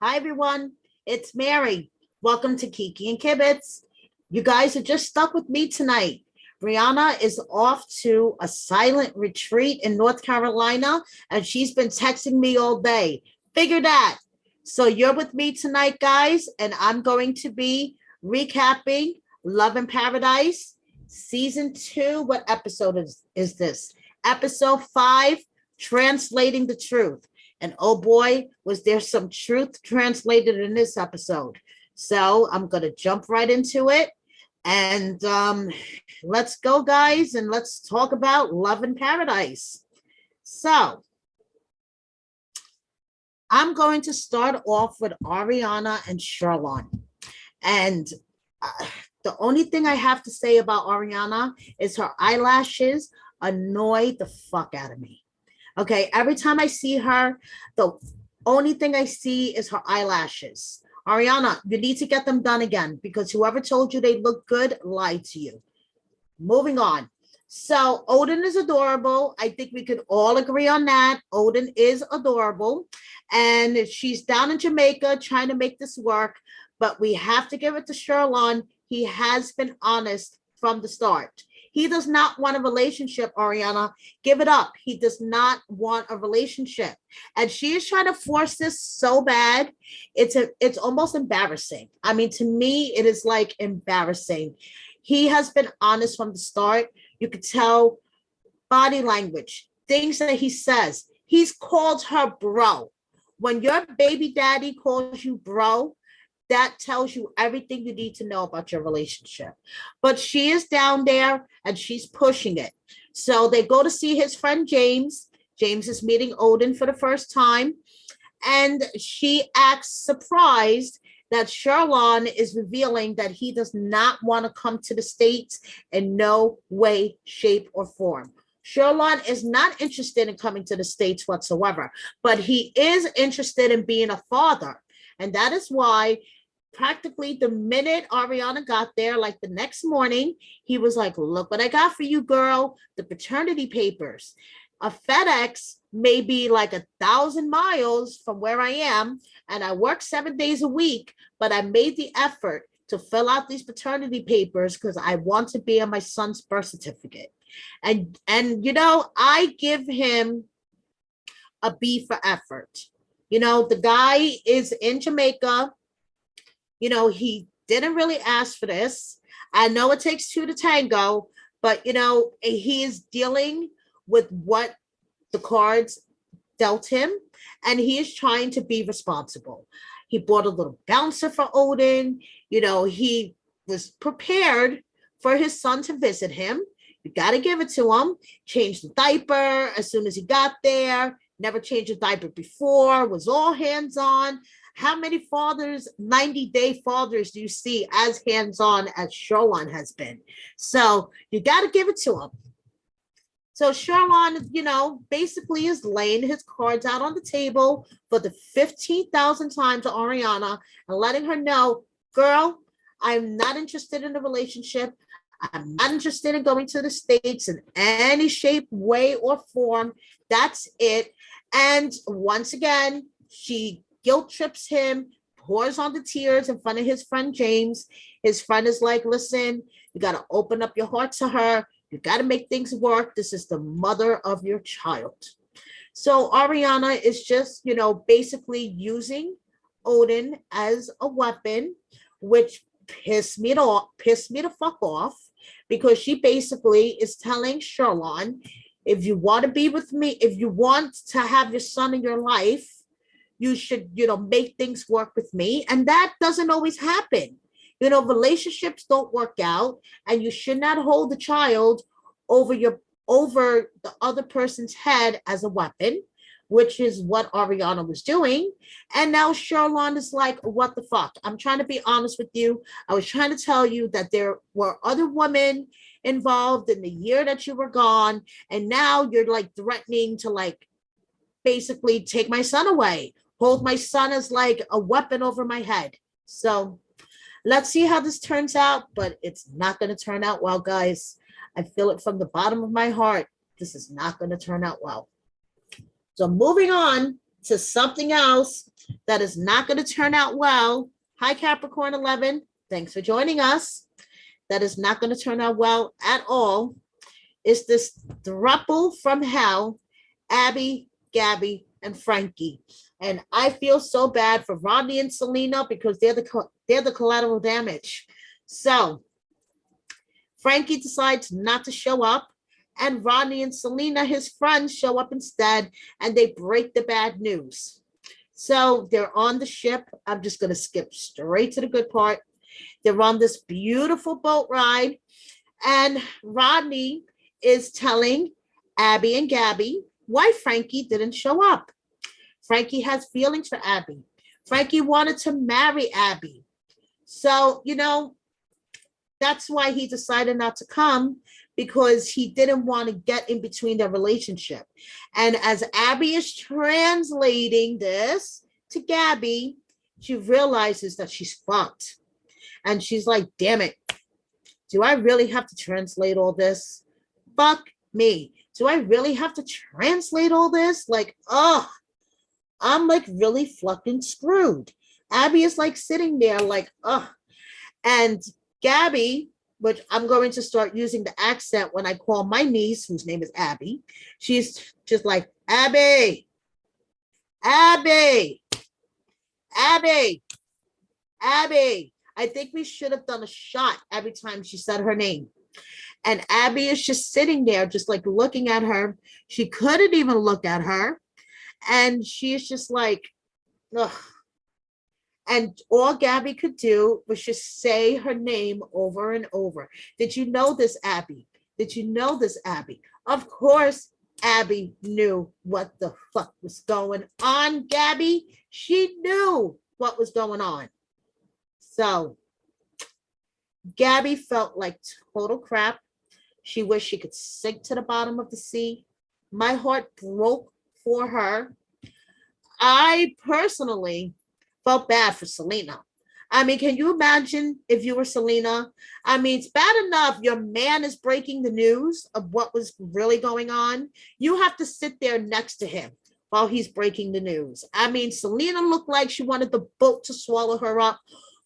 Hi, everyone. It's Mary. Welcome to Kiki and Kibitz. You guys are just stuck with me tonight. Rihanna is off to a silent retreat in North Carolina, and she's been texting me all day. Figure that. So you're with me tonight, guys, and I'm going to be recapping Love in Paradise, Season 2. What episode is this? Episode 5, Translating the Truth. And oh boy, was there some truth translated in this episode. So I'm going to jump right into it. And let's go, guys, and let's talk about Love in Paradise. So I'm going to start off with Ariana and Sherlon. And the only thing I have to say about Ariana is her eyelashes annoy the fuck out of me. Okay, every time I see her, the only thing I see is her eyelashes. Ariana, you need to get them done again because whoever told you they look good lied to you. Moving on. So Odin is adorable. I think we could all agree on that. Odin is adorable. And she's down in Jamaica trying to make this work. But we have to give it to Sherlon. He has been honest from the start. He does not want a relationship, Ariana. Give it up. He does not want a relationship. And she is trying to force this so bad. It's almost embarrassing. I mean, to me, it is like embarrassing. He has been honest from the start. You could tell body language, things that he says. He's called her bro. When your baby daddy calls you bro, that tells you everything you need to know about your relationship. But she is down there and she's pushing it. So they go to see his friend James. James is meeting Odin for the first time. And she acts surprised that Sherlon is revealing that he does not want to come to the States in no way, shape, or form. Sherlon is not interested in coming to the States whatsoever, but he is interested in being a father. And that is why practically the minute Ariana got there, like the next morning, he was like, look what I got for you, girl, the paternity papers. A FedEx may be like 1,000 miles from where I am, and I work 7 days a week, but I made the effort to fill out these paternity papers because I want to be on my son's birth certificate. And you know, I give him a B for effort. You know, the guy is in Jamaica. You know, he didn't really ask for this. I know it takes two to tango, but, you know, he is dealing with what the cards dealt him, and he is trying to be responsible. He bought a little bouncer for Odin. You know, he was prepared for his son to visit him. You got to give it to him. Changed the diaper as soon as he got there. Never changed a diaper before. Was all hands on. How many fathers, 90-day fathers, do you see as hands-on as Sherlon has been? So you got to give it to him. So Sherlon, you know, basically is laying his cards out on the table for the 15,000th time to Ariana and letting her know, girl, I'm not interested in a relationship. I'm not interested in going to the States in any shape, way, or form. That's it. And once again, she guilt trips him, pours on the tears in front of his friend James. His friend is like, listen, you got to open up your heart to her. You got to make things work. This is the mother of your child. So Ariana is just, you know, basically using Odin as a weapon, which pissed me the fuck off, because she basically is telling Sherlon, if you want to be with me, if you want to have your son in your life, you should, you know, make things work with me. And that doesn't always happen. You know, relationships don't work out, and you should not hold the child over the other person's head as a weapon, which is what Ariana was doing. And now Sherlon is like, what the fuck? I'm trying to be honest with you. I was trying to tell you that there were other women involved in the year that you were gone, and now you're like threatening to like basically take my son away, hold my son as like a weapon over my head. So let's see how this turns out, but it's not going to turn out well, guys. I feel it from the bottom of my heart. This is not going to turn out well. So moving on, to something else that is not going to turn out well. Hi, Capricorn 11. Thanks for joining us. That is not going to turn out well at all. It's this throuple from hell, Abby, Gabby, and Frankie. And I feel so bad for Rodney and Selena because they're the collateral damage. So Frankie decides not to show up, and Rodney and Selena, his friends, show up instead, and they break the bad news. So they're on the ship. I'm just going to skip straight to the good part. They're on this beautiful boat ride, and Rodney is telling Abby and Gabby why Frankie didn't show up. Frankie has feelings for Abby. Frankie wanted to marry Abby. So, that's why he decided not to come, because he didn't want to get in between their relationship. And as Abby is translating this to Gabby, she realizes that she's fucked. And she's like, damn it. Do I really have to translate all this? Fuck me. Do I really have to translate all this? Like, I'm like really fucking screwed. Abby is like sitting there like, and Gabby, which I'm going to start using the accent when I call my niece, whose name is Abby. She's just like, Abby, Abby, Abby, Abby. I think we should have done a shot every time she said her name. And Abby is just sitting there, just like looking at her. She couldn't even look at her. And she's just like, ugh. And all Gabby could do was just say her name over and over. Did you know this, Abby? Did you know this, Abby? Of course, Abby knew what the fuck was going on, Gabby. She knew what was going on. So Gabby felt like total crap. She wished she could sink to the bottom of the sea. My heart broke for her. I personally felt bad for Selena. I mean, can you imagine if you were Selena? I mean, it's bad enough your man is breaking the news of what was really going on. You have to sit there next to him while he's breaking the news. I mean, Selena looked like she wanted the boat to swallow her up.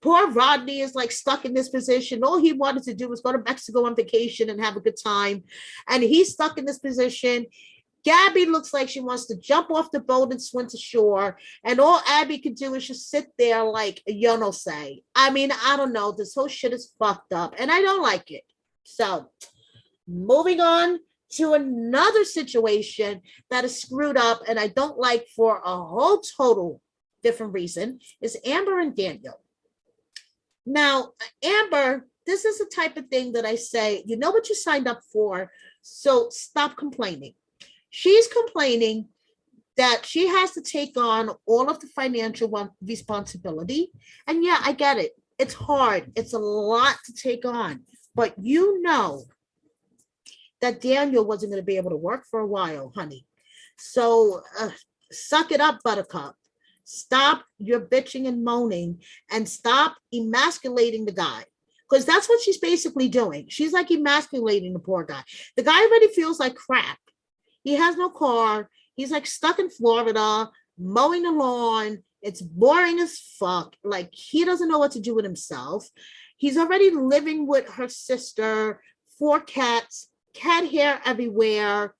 Poor Rodney is like stuck in this position. All he wanted to do was go to Mexico on vacation and have a good time. And he's stuck in this position. Gabby looks like she wants to jump off the boat and swim to shore. And all Abby could do is just sit there like, you know, say. I mean, I don't know. This whole shit is fucked up. And I don't like it. So, moving on to another situation that is screwed up and I don't like for a whole total different reason is Amber and Daniel. Now, Amber, this is the type of thing that I say, you know what you signed up for, so stop complaining. She's complaining that she has to take on all of the financial responsibility. And yeah, I get it. It's hard. It's a lot to take on. But you know that Daniel wasn't going to be able to work for a while, honey. So suck it up, Buttercup. Stop your bitching and moaning and stop emasculating the guy. Because that's what she's basically doing. She's like emasculating the poor guy. The guy already feels like crap. He has no car. He's like stuck in Florida, mowing the lawn. It's boring as fuck. Like he doesn't know what to do with himself. He's already living with her sister, 4 cats, cat hair everywhere,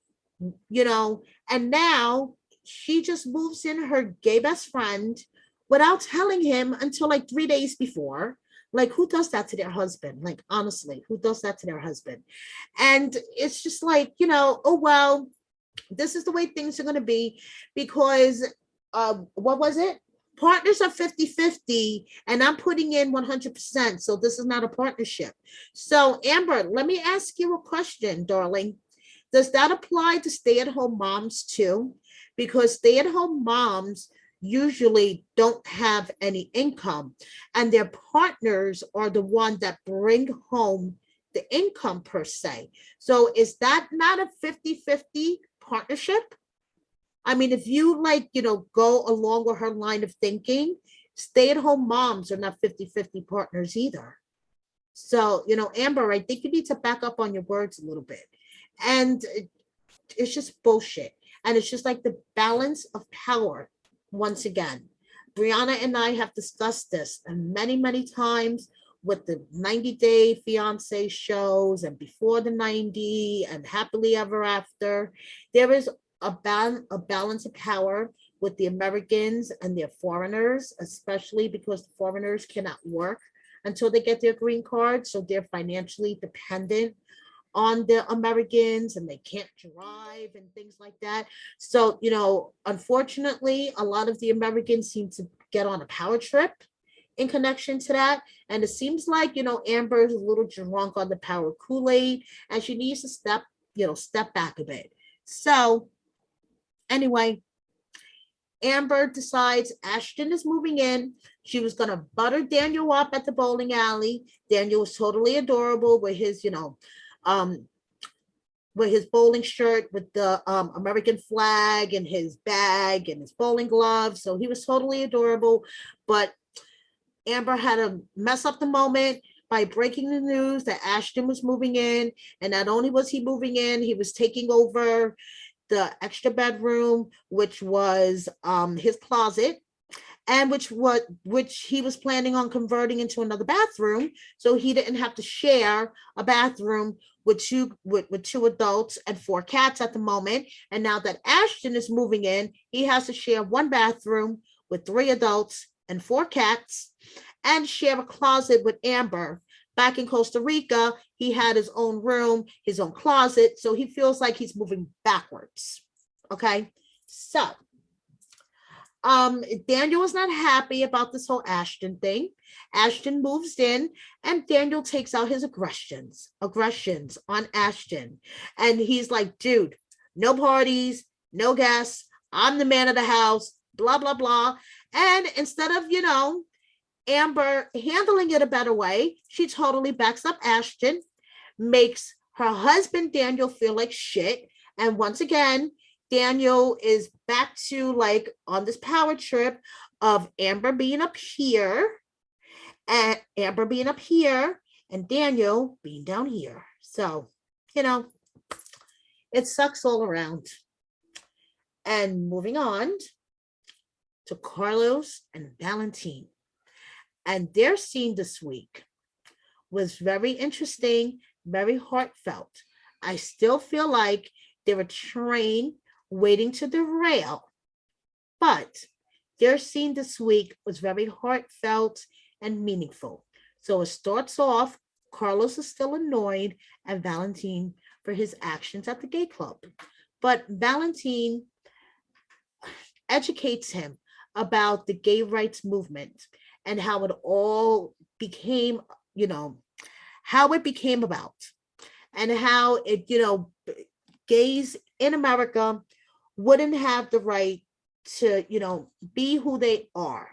you know, and now she just moves in her gay best friend without telling him until like 3 days before. Like, who does that to their husband? Like, honestly, who does that to their husband? And it's just like, you know, oh, well, this is the way things are going to be because, what was it? Partners are 50-50 and I'm putting in 100%. So this is not a partnership. So Amber, let me ask you a question, darling. Does that apply to stay-at-home moms too? Because stay-at-home moms usually don't have any income and their partners are the one that bring home the income per se. So is that not a 50-50 partnership? I mean, if you like, you know, go along with her line of thinking, stay-at-home moms are not 50-50 partners either. So, you know, Amber, I think you need to back up on your words a little bit. And it's just bullshit. And it's just like the balance of power once again, Brianna and I have discussed this many, many times with the 90-Day Fiance shows and Before the 90 and Happily Ever After. There is a balance of power with the Americans and their foreigners, especially because the foreigners cannot work until they get their green card. So they're financially dependent on the Americans and they can't drive and things like that. So, unfortunately, a lot of the Americans seem to get on a power trip in connection to that. And it seems like, Amber is a little drunk on the power Kool-Aid and she needs to step back a bit. So anyway, Amber decides Ashton is moving in. She was going to butter Daniel up at the bowling alley. Daniel was totally adorable with his, with his bowling shirt with the American flag and his bag and his bowling gloves. So he was totally adorable. But Amber had to mess up the moment by breaking the news that Ashton was moving in. And not only was he moving in, he was taking over the extra bedroom, which was his closet, and which he was planning on converting into another bathroom, so he didn't have to share a bathroom with two adults and 4 cats at the moment. And now that Ashton is moving in, he has to share one bathroom with 3 adults and 4 cats and share a closet with Amber. Back in Costa Rica, he had his own room, his own closet, so he feels like he's moving backwards. Okay, so Daniel was not happy about this whole Ashton thing. Ashton moves in and Daniel takes out his aggressions on Ashton. And he's like, dude, no parties, no guests. I'm the man of the house, blah, blah, blah. And instead of, Amber handling it a better way, she totally backs up Ashton, makes her husband Daniel feel like shit. And once again, Daniel is back to like on this power trip of Amber being up here and Daniel being down here. So, it sucks all around. And moving on to Carlos and Valentin. And their scene this week was very interesting, very heartfelt. I still feel like they're a train waiting to derail, but their scene this week was very heartfelt and meaningful. So it starts off, Carlos is still annoyed at Valentin for his actions at the gay club, but Valentin educates him about the gay rights movement and how it all became, how it became about and how it, gays in America wouldn't have the right to, be who they are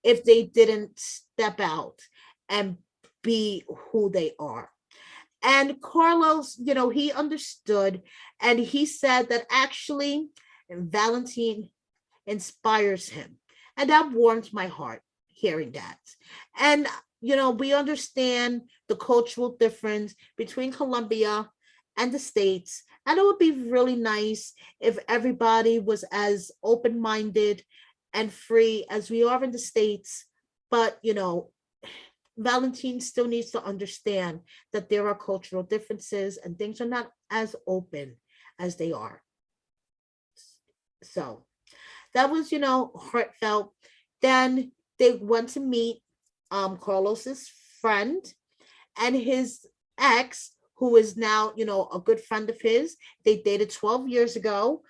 if they didn't step out and be who they are. And Carlos, he understood and he said that actually Valentin inspires him. And that warms my heart hearing that. And, we understand the cultural difference between Colombia and the States. And it would be really nice if everybody was as open-minded and free as we are in the States. But, Valentin still needs to understand that there are cultural differences and things are not as open as they are. So that was, heartfelt. Then they went to meet Carlos's friend and his ex, who is now, a good friend of his. They dated 12 years ago.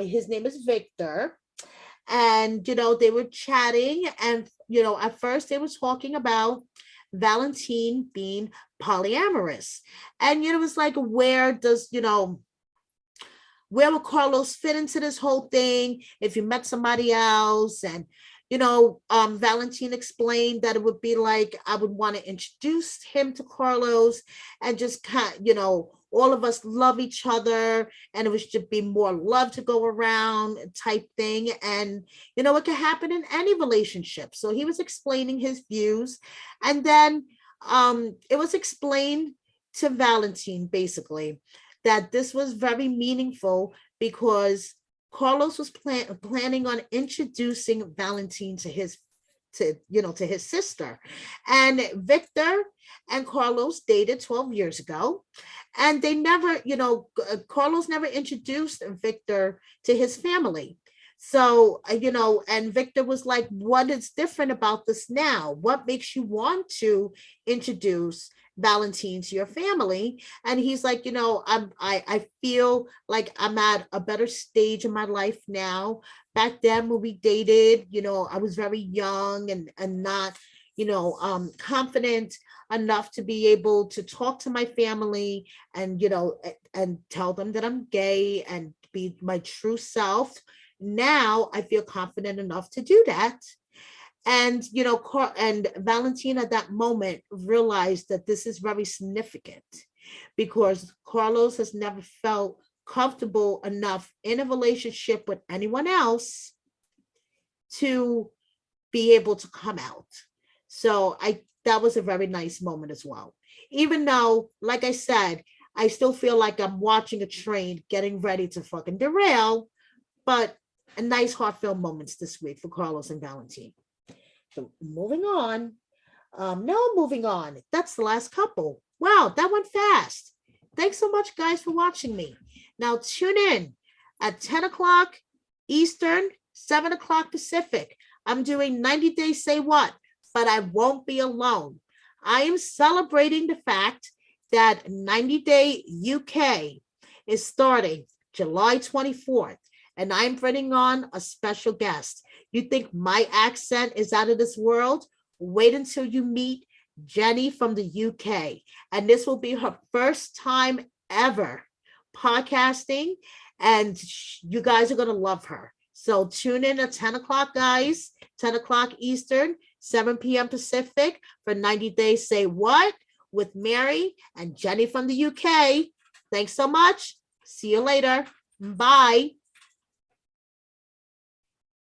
His name is Victor. And, they were chatting and, at first they were talking about Valentin being polyamorous. And, it was like, where will Carlos fit into this whole thing if you met somebody else? And, Valentin explained that it would be like, I would want to introduce him to Carlos and just all of us love each other and it was to be more love to go around type thing. And, it could happen in any relationship. So he was explaining his views. And then it was explained to Valentin basically that this was very meaningful because Carlos was planning on introducing Valentin to his sister. And Victor and Carlos dated 12 years ago. And they never, Carlos never introduced Victor to his family. So, and Victor was like, what is different about this now? What makes you want to introduce Valentin to your family? And he's like, I feel like I'm at a better stage in my life now. Back then when we dated, I was very young and not, confident enough to be able to talk to my family and, and tell them that I'm gay and be my true self. Now I feel confident enough to do that. And, and Valentina at that moment realized that this is very significant because Carlos has never felt comfortable enough in a relationship with anyone else to be able to come out. So that was a very nice moment as well. Even though, like I said, I still feel like I'm watching a train getting ready to fucking derail, but a nice heartfelt moments this week for Carlos and Valentin. So moving on. No, moving on. That's the last couple. Wow, that went fast. Thanks so much, guys, for watching me. Now tune in at 10 o'clock Eastern, 7 o'clock Pacific. I'm doing 90 Days Say What, but I won't be alone. I am celebrating the fact that 90 Day UK is starting July 24th, and I'm bringing on a special guest. You think my accent is out of this world? Wait until you meet Jenny from the UK. And this will be her first time ever podcasting. And you guys are going to love her. So tune in at 10 o'clock, guys, 10 o'clock Eastern, 7 p.m. Pacific for 90 Days Say What with Mary and Jenny from the UK. Thanks so much. See you later. Bye.